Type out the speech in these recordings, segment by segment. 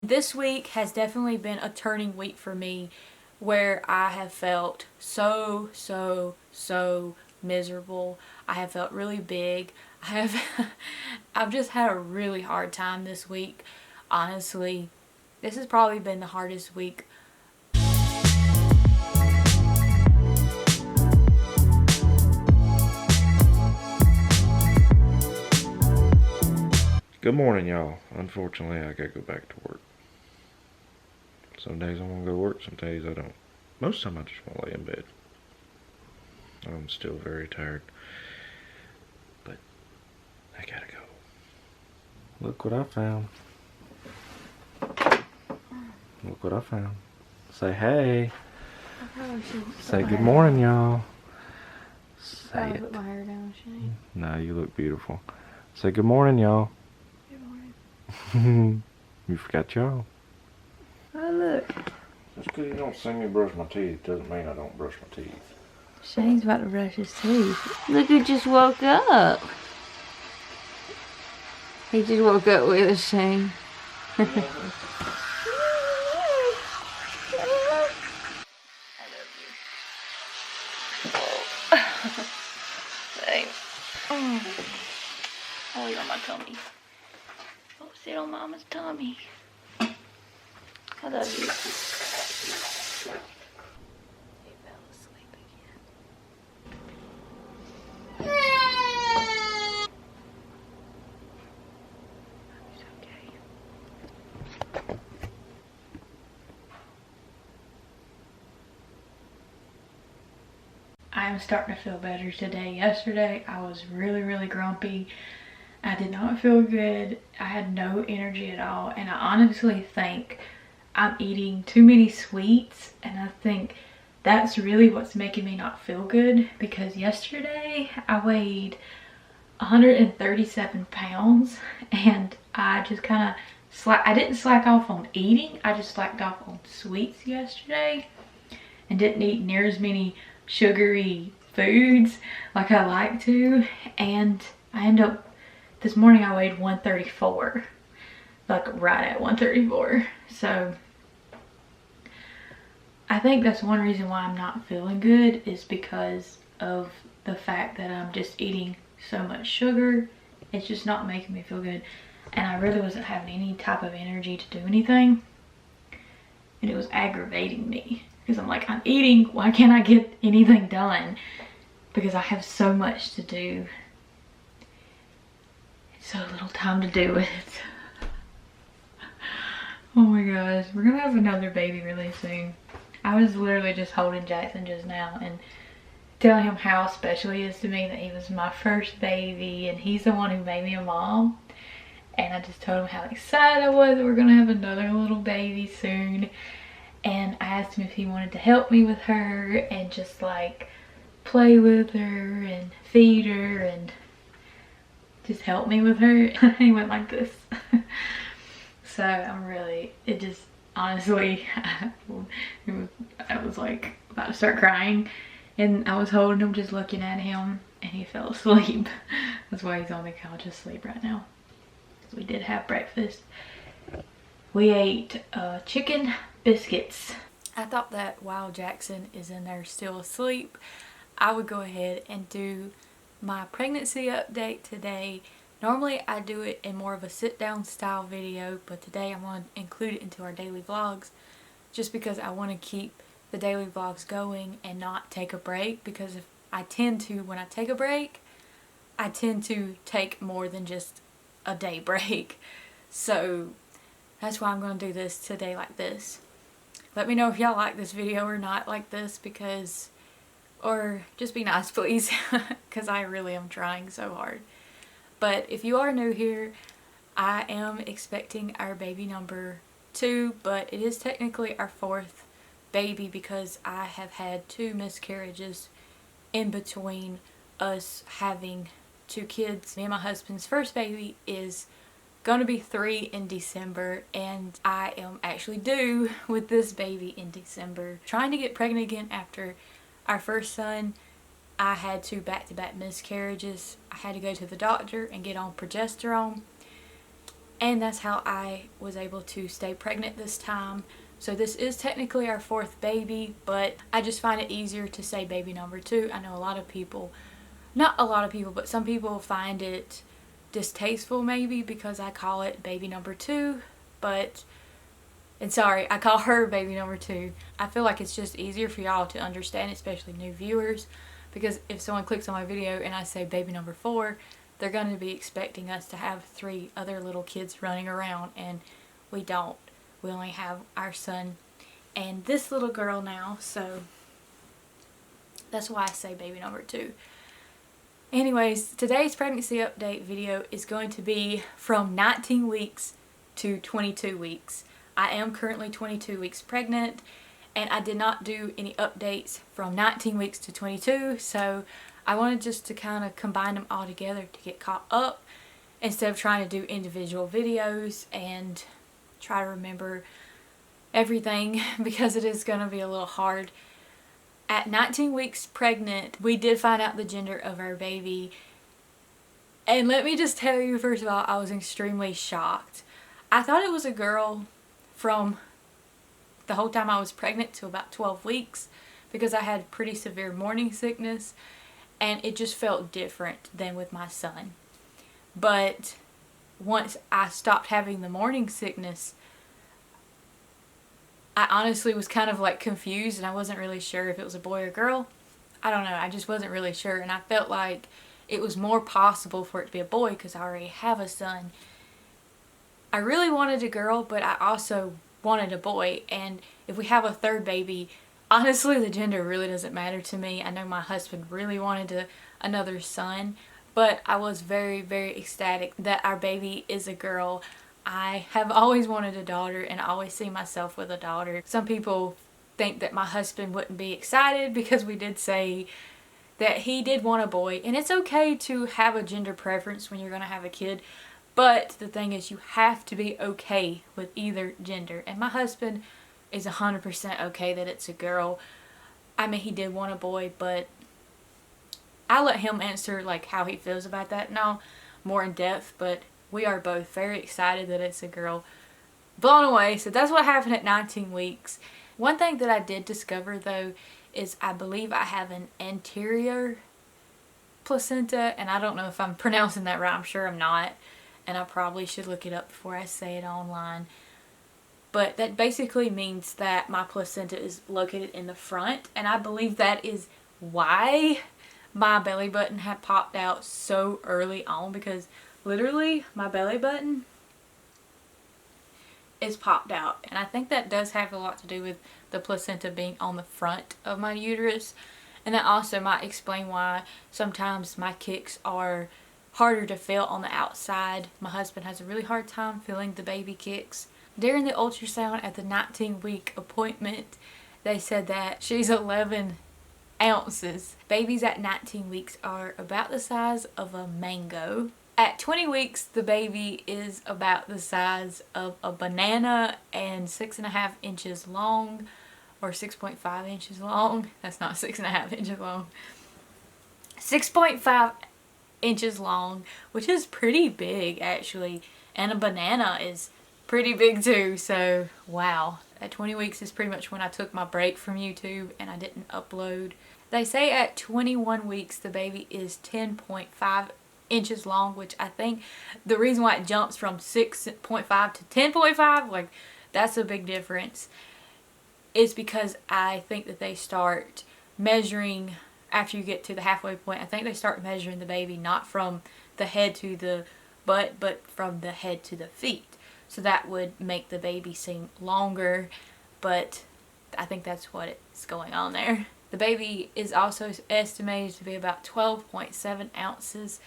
This week has definitely been a turning week for me where I have felt so miserable. I have felt really big. I've just had a really hard time this week. Honestly, this has probably been the hardest week. Good morning, y'all. Unfortunately, I gotta go back to work. Some days I want to go to work, some days I don't. Most of the time I just want to lay in bed. I'm still very tired. But I gotta go. Look what I found. Look what I found. Say hey. Say good morning, y'all. Say it. Put my hair down, Shane. No, you look beautiful. Say good morning, y'all. You forgot y'all. Oh, look. Just because you don't see me brush my teeth doesn't mean I don't brush my teeth. Shane's about to brush his teeth. Look who just woke up. He just woke up with us, Shane. I love you. Shane. Oh, you're on my tummy. Oh, sit on Mama's tummy. I love you. He fell asleep again. It's okay. I'm starting to feel better today. Yesterday, I was really grumpy. I did not feel good. I had no energy at all. And I honestly think I'm eating too many sweets. And I think that's really what's making me not feel good. Because yesterday I weighed 137 pounds. And I just kind of I didn't slack off on eating. I just slacked off on sweets yesterday. And didn't eat near as many sugary foods like I like to. And I end up this morning I weighed 134, like right at 134. So I think that's one reason why I'm not feeling good is because of the fact that I'm just eating so much sugar. It's just not making me feel good. And I really wasn't having any type of energy to do anything. And it was aggravating me because I'm like, I'm eating, why can't I get anything done? Because I have so much to do. So little time to do it. Oh my gosh, we're gonna have another baby really soon. I was literally just holding Jackson just now and telling him how special he is to me, that he was my first baby and he's the one who made me a mom. And I just told him how excited I was that we're gonna have another little baby soon. And I asked him if he wanted to help me with her and just like play with her and feed her and just help me with her. He went like this. So I'm really, it just honestly, I was like about to start crying and I was holding him, just looking at him, and he fell asleep. That's why he's on the couch asleep right now. We did have breakfast. We ate chicken biscuits. I thought that while Jackson is in there still asleep, I would go ahead and do my pregnancy update today. Normally I do it in more of a sit down style video, but today I'm going to include it into our daily vlogs just because I want to keep the daily vlogs going and not take a break, because if I tend to, when I take a break, I tend to take more than just a day break. So that's why I'm going to do this today like this. Let me know if y'all like this video or not like this, because, or just be nice please, because I really am trying so hard. But if you are new here, I am expecting our baby number 2, but it is technically our 4th baby because I have had 2 miscarriages in between us having 2 kids. Me and my husband's first baby is gonna be 3 in December, and I am actually due with this baby in December. Trying to get pregnant again after our first son, I had 2 back-to-back miscarriages. I had to go to the doctor and get on progesterone. And that's how I was able to stay pregnant this time. So this is technically our 4th baby, but I just find it easier to say baby number 2. I know a lot of people, not a lot of people, but some people find it distasteful maybe because I call it baby number 2, and sorry, I call her baby number 2. I feel like it's just easier for y'all to understand, especially new viewers, because if someone clicks on my video and I say baby number 4, they're going to be expecting us to have 3 other little kids running around, and we don't. We only have our son and this little girl now, so that's why I say baby number 2. Anyways, today's pregnancy update video is going to be from 19 weeks to 22 weeks. I am currently 22 weeks pregnant, and I did not do any updates from 19 weeks to 22, so I wanted just to kind of combine them all together to get caught up instead of trying to do individual videos and try to remember everything, because it is going to be a little hard. At 19 weeks pregnant, we did find out the gender of our baby, and let me just tell you, first of all, I was extremely shocked. I thought it was a girl from the whole time I was pregnant to about 12 weeks because I had pretty severe morning sickness, and it just felt different than with my son. But once I stopped having the morning sickness, I honestly was kind of like confused, and I wasn't really sure if it was a boy or girl. I don't know, I just wasn't really sure, and I felt like it was more possible for it to be a boy because I already have a son. I really wanted a girl, but I also wanted a boy, and if we have a 3rd baby, honestly the gender really doesn't matter to me. I know my husband really wanted another son, but I was very, very ecstatic that our baby is a girl. I have always wanted a daughter, and I always see myself with a daughter. Some people think that my husband wouldn't be excited because we did say that he did want a boy, and it's okay to have a gender preference when you're going to have a kid, but the thing is, you have to be okay with either gender, and my husband is 100% okay that it's a girl. I mean, he did want a boy, but I'll let him answer like how he feels about that now more in depth, but we are both very excited that it's a girl. Blown away. So that's what happened at 19 weeks. One thing that I did discover though is I believe I have an anterior placenta, and I don't know if I'm pronouncing that right. I'm sure I'm not, and I probably should look it up before I say it online. But that basically means that my placenta is located in the front, and I believe that is why my belly button had popped out so early on, because literally my belly button is popped out, and I think that does have a lot to do with the placenta being on the front of my uterus, and that also might explain why sometimes my kicks are harder to feel on the outside. My husband has a really hard time feeling the baby kicks. During the ultrasound at the 19-week appointment, they said that she's 11 ounces. Babies at 19 weeks are about the size of a mango. At 20 weeks, the baby is about the size of a banana and 6.5 inches long, or 6.5 inches long. That's not 6.5 inches long. 6.5 inches long, which is pretty big actually, and a banana is pretty big too, so wow. At 20 weeks is pretty much when I took my break from YouTube and I didn't upload. They say at 21 weeks the baby is 10.5 inches long, which I think the reason why it jumps from 6.5 to 10.5, like that's a big difference, is because I think that they start measuring after you get to the halfway point. I think they start measuring the baby not from the head to the butt, but from the head to the feet. So that would make the baby seem longer, but I think that's what is going on there. The baby is also estimated to be about 12.7 ounces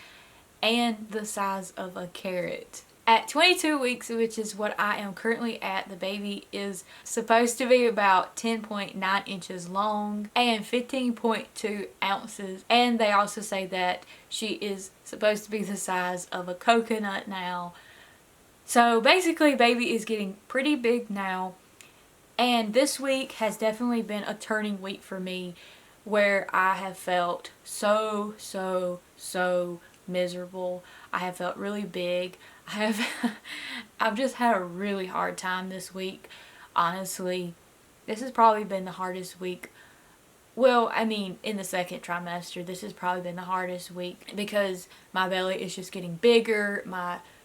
and the size of a carrot. At 22 weeks, which is what I am currently at, the baby is supposed to be about 10.9 inches long and 15.2 ounces. And they also say that she is supposed to be the size of a coconut now. So basically, baby is getting pretty big now. And this week has definitely been a turning week for me, where I have felt so miserable. I have felt really big. I I've just had a really hard time this week. Honestly, this has probably been the hardest week. Well, I mean, in the second trimester, this has probably been the hardest week because my belly is just getting bigger.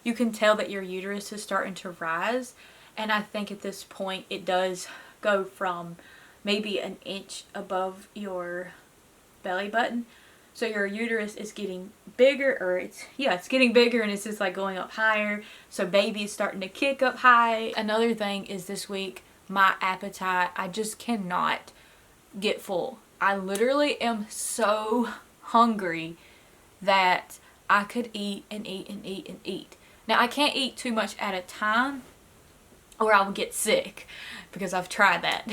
You can tell that your uterus is starting to rise. And I think at this point it does go from maybe an inch above your belly button. So your uterus is getting bigger, or it's getting bigger, and it's just like going up higher. So baby is starting to kick up high. Another thing is this week, my appetite, I just cannot get full. I literally am so hungry that I could eat and eat and eat and eat. Now I can't eat too much at a time or I will get sick, because I've tried that.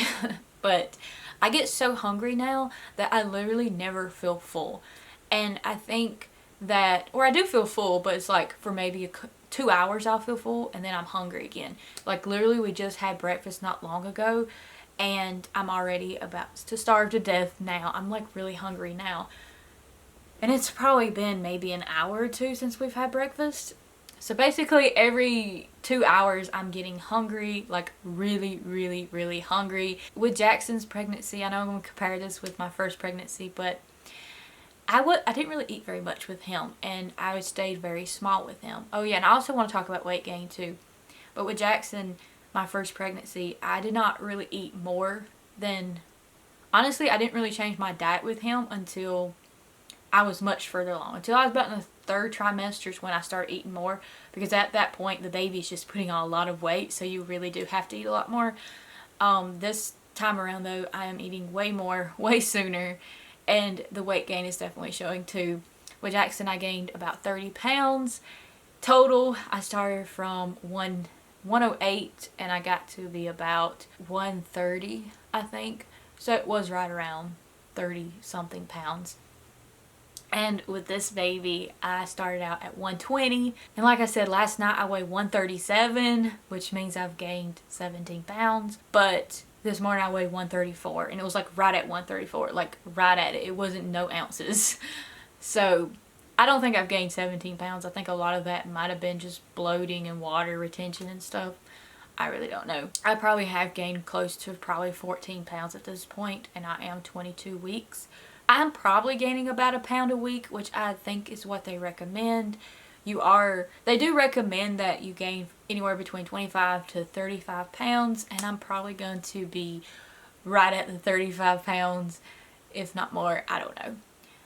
But I get so hungry now that I literally never feel full. And I think that, or I do feel full, but it's like for maybe 2 hours I'll feel full and then I'm hungry again. Like literally we just had breakfast not long ago and I'm already about to starve to death now. I'm like really hungry now. And it's probably been maybe an hour or two since we've had breakfast. So basically every 2 hours I'm getting hungry, like really, really, really hungry. With Jackson's pregnancy, I know I'm going to compare this with my first pregnancy, but I didn't really eat very much with him, and I stayed very small with him. Oh yeah, and I also want to talk about weight gain too. But with Jackson, my first pregnancy, I did not really eat more than, honestly, I didn't really change my diet with him until I was much further along. Until I was about in the third trimester is when I started eating more, because at that point the baby's just putting on a lot of weight, so you really do have to eat a lot more. This time around though, I am eating way more, way sooner, and the weight gain is definitely showing too. With Jackson, I gained about 30 pounds total. I started from 108 and I got to be about 130, I think. So it was right around 30 something pounds. And with this baby, I started out at 120. And like I said, last night I weighed 137, which means I've gained 17 pounds. But this morning I weighed 134, and it was like right at 134, like right at it. It wasn't no ounces. So I don't think I've gained 17 pounds. I think a lot of that might have been just bloating and water retention and stuff. I really don't know. I probably have gained close to probably 14 pounds at this point, and I am 22 weeks. I'm probably gaining about a pound a week, which I think is what they recommend. They do recommend that you gain anywhere between 25 to 35 pounds, and I'm probably going to be right at the 35 pounds, if not more. I don't know.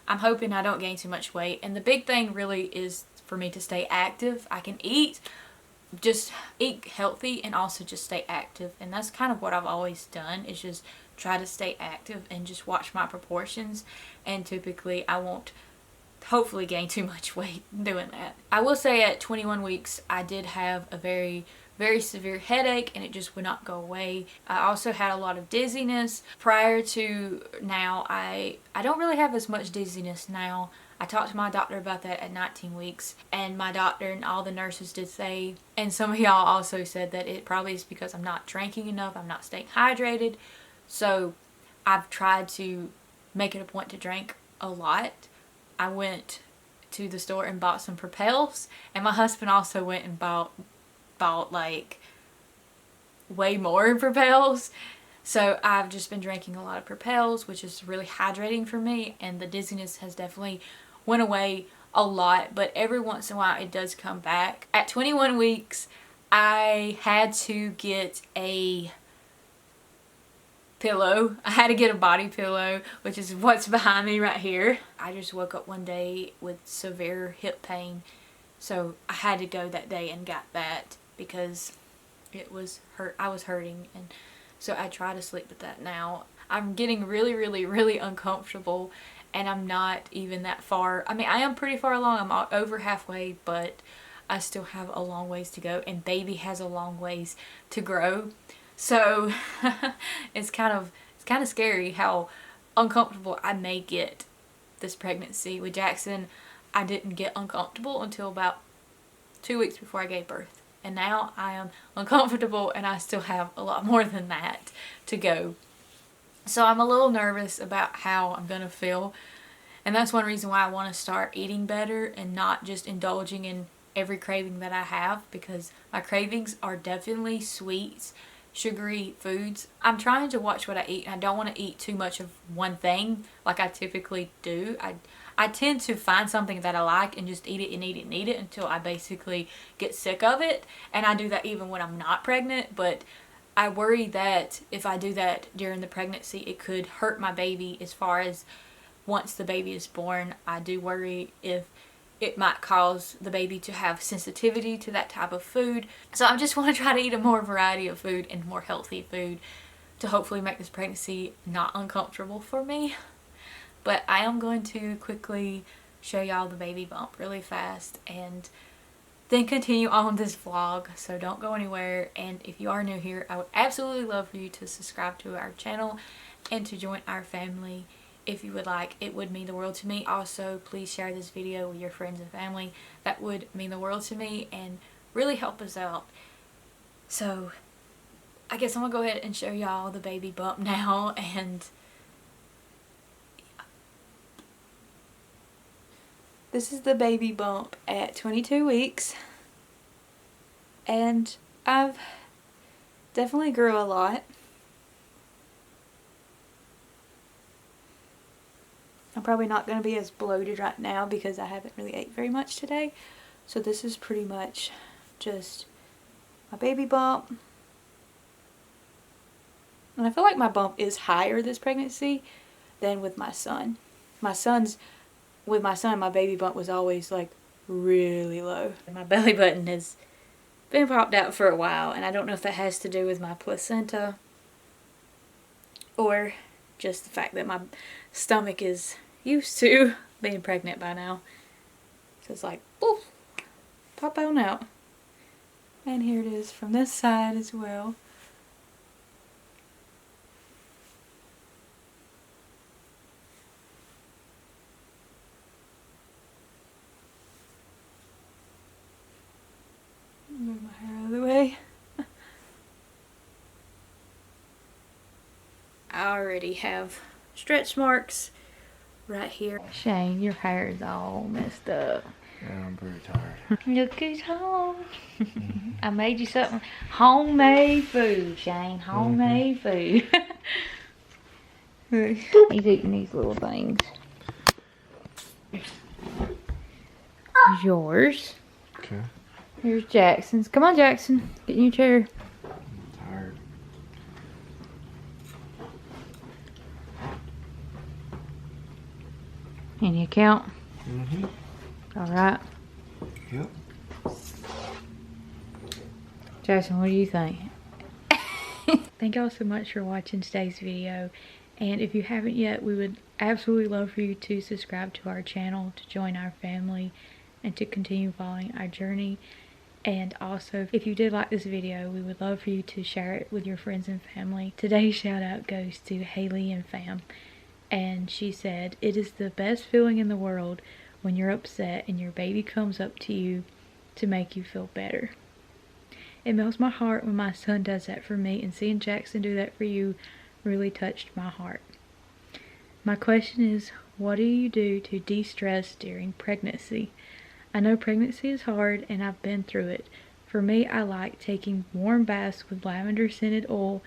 I'm hoping I don't gain too much weight, and the big thing really is for me to stay active. I can just eat healthy and also just stay active, and that's kind of what I've always done, is just try to stay active and just watch my proportions, and typically I won't hopefully gain too much weight doing that. I will say at 21 weeks I did have a very, very severe headache, and it just would not go away. I also had a lot of dizziness. Prior to now, I don't really have as much dizziness now. I talked to my doctor about that at 19 weeks, and my doctor and all the nurses did say, and some of y'all also said, that it probably is because I'm not drinking enough, I'm not staying hydrated. So I've tried to make it a point to drink a lot. I went to the store and bought some Propels, and my husband also went and bought like way more Propels. So I've just been drinking a lot of Propels, which is really hydrating for me, and the dizziness has definitely went away a lot, but every once in a while it does come back. At 21 weeks, I had to get a pillow. I had to get a body pillow, which is what's behind me right here. I just woke up one day with severe hip pain, so I had to go that day and got that because it was I was hurting, and so I try to sleep with that now. I'm getting really, really, really uncomfortable, and I'm not even that far. I mean, I am pretty far along. I'm over halfway, but I still have a long ways to go, and baby has a long ways to grow. So it's kind of scary how uncomfortable I may get this pregnancy. With Jackson, I didn't get uncomfortable until about 2 weeks before I gave birth. And now I am uncomfortable, and I still have a lot more than that to go. So I'm a little nervous about how I'm going to feel. And that's one reason why I want to start eating better and not just indulging in every craving that I have, because my cravings are definitely sweets, sugary foods. I'm trying to watch what I eat, and I don't want to eat too much of one thing like I typically do. I tend to find something that I like and just eat it and eat it and eat it until I basically get sick of it. And I do that even when I'm not pregnant, but I worry that if I do that during the pregnancy, it could hurt my baby. As far as once the baby is born, I do worry if it might cause the baby to have sensitivity to that type of food. So I just want to try to eat a more variety of food and more healthy food to hopefully make this pregnancy not uncomfortable for me. But I am going to quickly show y'all the baby bump really fast and then continue on this vlog, so don't go anywhere. And if you are new here, I would absolutely love for you to subscribe to our channel and to join our family if you would like. It would mean the world to me. Also, please share this video with your friends and family. That would mean the world to me and really help us out. So I guess I'm gonna go ahead and show y'all the baby bump now. And this is the baby bump at 22 weeks. And I've definitely grew a lot. I'm probably not going to be as bloated right now because I haven't really ate very much today. So this is pretty much just my baby bump. And I feel like my bump is higher this pregnancy than with my son. With my son, my baby bump was always like really low. My belly button has been popped out for a while, and I don't know if that has to do with my placenta or just the fact that my stomach is used to being pregnant by now. So it's like, boop, pop on out. And here it is from this side as well. Move my hair out of the way. I already have stretch marks right here. Shane, your hair is all messed up. Yeah, I'm pretty tired. Look who's home. I made you something. Homemade food, Shane. Homemade food. He's eating these little things. Here's yours. Okay. Here's Jackson's. Come on, Jackson. Get in your chair. I'm tired. Any account? Mm-hmm. Alright. Yep. Jackson, what do you think? Thank y'all so much for watching today's video. And if you haven't yet, we would absolutely love for you to subscribe to our channel, to join our family, and to continue following our journey. And also, if you did like this video, we would love for you to share it with your friends and family. Today's shout out goes to Haley and Fam. And she said, "It is the best feeling in the world when you're upset and your baby comes up to you to make you feel better. It melts my heart when my son does that for me, and seeing Jackson do that for you really touched my heart. My question is, what do you do to de-stress during pregnancy? I know pregnancy is hard and I've been through it. For me, I like taking warm baths with lavender scented oil.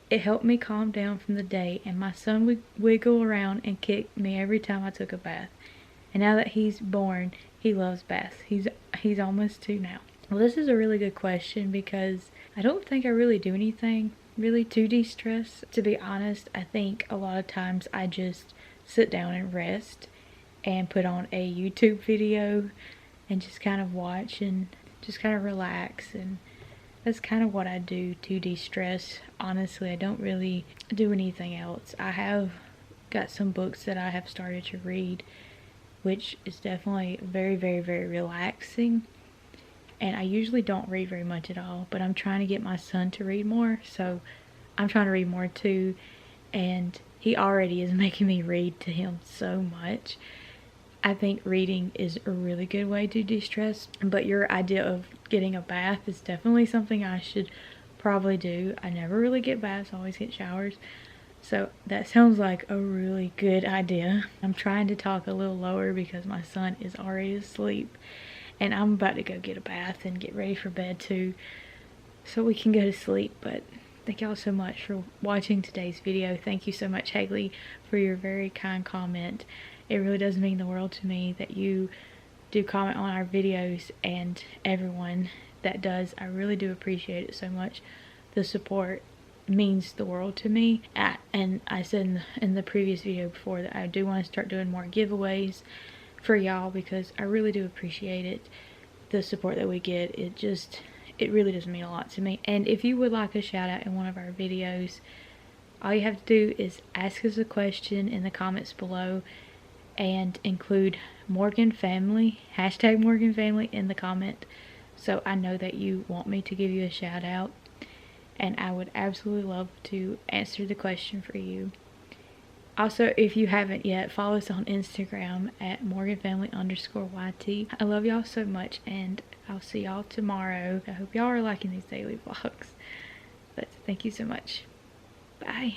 It helped me calm down from the day, and my son would wiggle around and kick me every time I took a bath. And now that he's born, he loves baths. He's almost 2 now." Well, this is a really good question because I don't think I really do anything really to de-stress. To be honest, I think a lot of times I just sit down and rest and put on a YouTube video and just kind of watch and just kind of relax, and that's kind of what I do to de-stress. Honestly, I don't really do anything else. I have got some books that I have started to read, which is definitely very, very, very relaxing. And I usually don't read very much at all, but I'm trying to get my son to read more, so I'm trying to read more too. And he already is making me read to him so much. I think reading is a really good way to de-stress, but your idea of getting a bath is definitely something I should probably do. I never really get baths, I always get showers. So that sounds like a really good idea. I'm trying to talk a little lower because my son is already asleep. And I'm about to go get a bath and get ready for bed too, so we can go to sleep. But thank y'all so much for watching today's video. Thank you so much, Haley, for your very kind comment. It really does mean the world to me that you do comment on our videos, and everyone that does. I really do appreciate it so much. The support means the world to me. And I said in the previous video before that I do want to start doing more giveaways for y'all, because I really do appreciate it. The support that we get, it really does mean a lot to me. And if you would like a shout out in one of our videos, all you have to do is ask us a question in the comments below and include Morgan Family, hashtag Morgan Family, in the comment, so I know that you want me to give you a shout out. And I would absolutely love to answer the question for you. Also, if you haven't yet, follow us on Instagram at morganfamily_YT. I love y'all so much, and I'll see y'all tomorrow. I hope y'all are liking these daily vlogs. But thank you so much. Bye.